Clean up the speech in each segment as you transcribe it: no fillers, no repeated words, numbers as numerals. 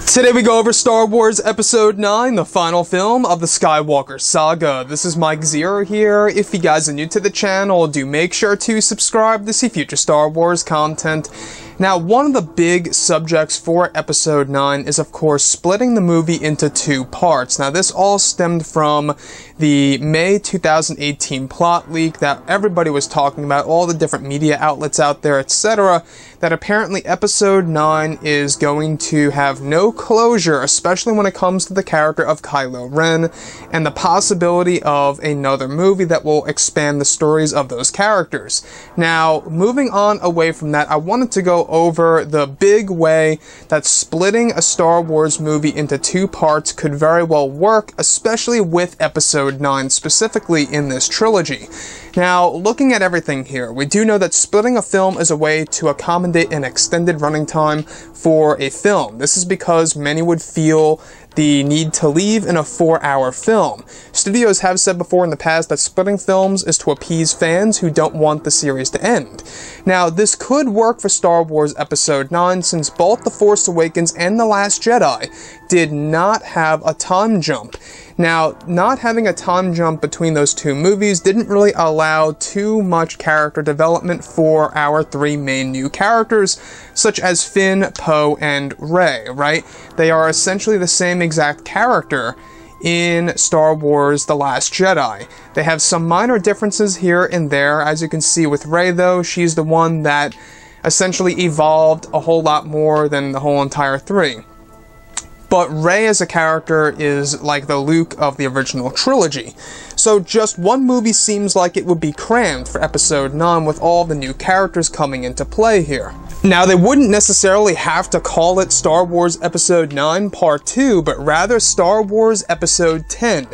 Today we go over Star Wars Episode 9, the final film of the Skywalker saga. This is Mike Zero here. If you guys are new to the channel, do make sure to subscribe to see future Star Wars content. Now, one of the big subjects for Episode 9 is, of course, splitting the movie into two parts. Now, this all stemmed from the May 2018 plot leak that everybody was talking about, all the different media outlets out there, etc., that apparently Episode 9 is going to have no closure, especially when it comes to the character of Kylo Ren, and the possibility of another movie that will expand the stories of those characters. Now, moving on away from that, I wanted to go over the big way that splitting a Star Wars movie into two parts could very well work, especially with Episode 9, specifically in this trilogy. Now, looking at everything here, we do know that splitting a film is a way to accommodate an extended running time for a film. This is because many would feel the need to leave in a 4-hour film. Studios have said before in the past that splitting films is to appease fans who don't want the series to end. Now, this could work for Star Wars Episode 9 since both The Force Awakens and The Last Jedi did not have a time jump. Now, not having a time jump between those two movies didn't really allow too much character development for our three main new characters, such as Finn, Poe, and Rey, right? They are essentially the same exact character in Star Wars The Last Jedi. They have some minor differences here and there. As you can see with Rey, though, she's the one that essentially evolved a whole lot more than the whole entire three. But Rey as a character is like the Luke of the original trilogy. So just one movie seems like it would be crammed for Episode 9 with all the new characters coming into play here. Now, they wouldn't necessarily have to call it Star Wars Episode 9 Part 2, but rather Star Wars Episode 10.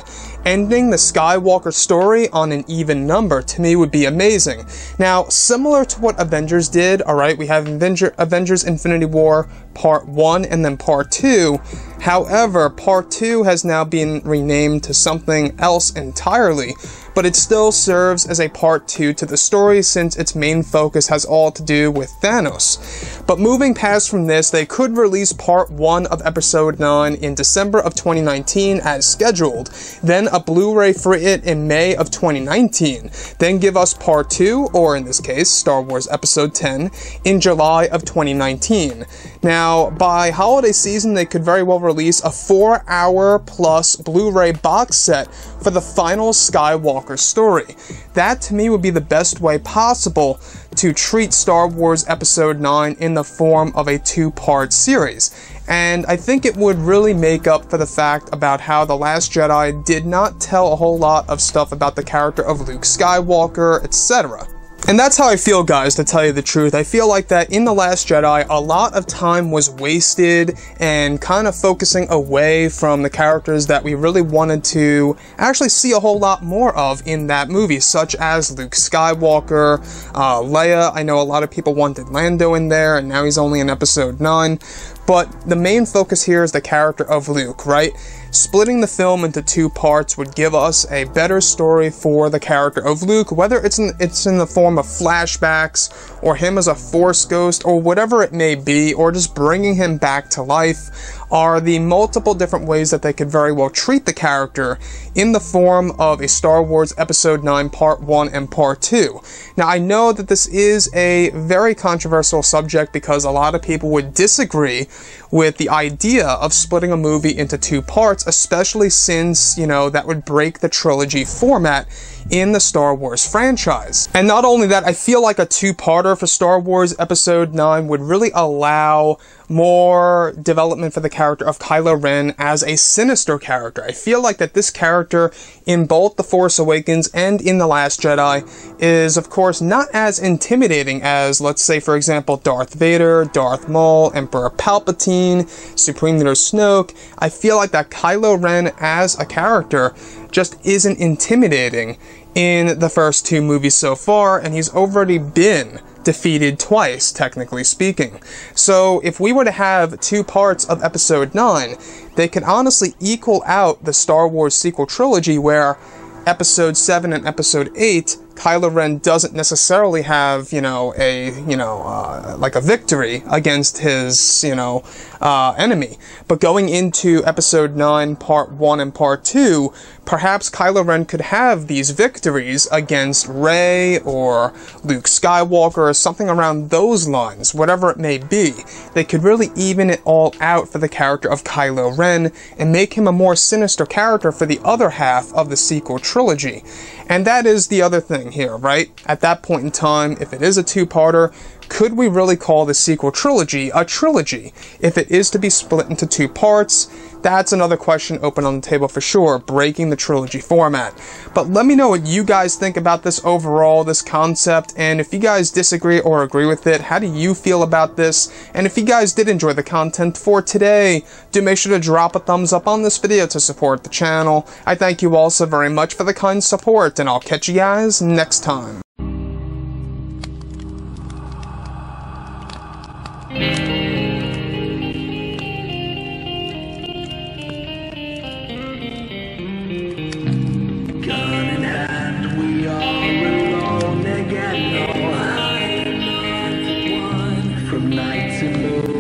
Ending the Skywalker story on an even number, to me, would be amazing. Now, similar to what Avengers did, alright, we have Avengers Infinity War Part 1 and then Part 2. However, Part 2 has now been renamed to something else entirely, but it still serves as a Part 2 to the story since its main focus has all to do with Thanos. But moving past from this, they could release Part 1 of Episode 9 in December of 2019 as scheduled, then a Blu-ray for it in May of 2019, then give us Part 2, or in this case, Star Wars Episode 10, in July of 2019. Now, by holiday season, they could very well release a 4-hour plus Blu-ray box set for the final Skywalker story. That, to me, would be the best way possible to treat Star Wars Episode 9 in the form of a two-part series. And I think it would really make up for the fact about how The Last Jedi did not tell a whole lot of stuff about the character of Luke Skywalker, etc. And that's how I feel, guys, to tell you the truth. I feel like that in The Last Jedi, a lot of time was wasted and kind of focusing away from the characters that we really wanted to actually see a whole lot more of in that movie, such as Luke Skywalker, Leia. I know a lot of people wanted Lando in there, and now he's only in Episode 9. But the main focus here is the character of Luke, right? Splitting the film into two parts would give us a better story for the character of Luke, whether it's in the form of flashbacks, or him as a Force ghost, or whatever it may be, or just bringing him back to life, are the multiple different ways that they could very well treat the character in the form of a Star Wars Episode 9 Part 1 and Part 2. Now, I know that this is a very controversial subject because a lot of people would disagree with the idea of splitting a movie into two parts, especially since, you know, that would break the trilogy format in the Star Wars franchise. And not only that, I feel like a two-parter for Star Wars Episode 9 would really allow more development for the character of Kylo Ren as a sinister character. I feel like that this character in both The Force Awakens and in The Last Jedi is, of course, not as intimidating as, let's say, for example, Darth Vader, Darth Maul, Emperor Palpatine, Supreme Leader Snoke. I feel like that Kylo Ren as a character just isn't intimidating in the first two movies so far, and he's already been defeated twice, technically speaking. So if we were to have two parts of Episode 9, they could honestly equal out the Star Wars sequel trilogy where Episode 7 and Episode 8 Kylo Ren doesn't necessarily have, like a victory against his, enemy. But going into Episode 9, Part 1 and Part 2, perhaps Kylo Ren could have these victories against Rey or Luke Skywalker or something around those lines, whatever it may be. They could really even it all out for the character of Kylo Ren and make him a more sinister character for the other half of the sequel trilogy. And that is the other thing here, right? At that point in time, if it is a two-parter, could we really call the sequel trilogy a trilogy? If it is to be split into two parts, that's another question open on the table for sure, breaking the trilogy format. But let me know what you guys think about this overall, this concept, and if you guys disagree or agree with it, how do you feel about this? And if you guys did enjoy the content for today, do make sure to drop a thumbs up on this video to support the channel. I thank you all so very much for the kind support, and I'll catch you guys next time. Gun in hand, we are alone again. No, I'm not the one from night to moon.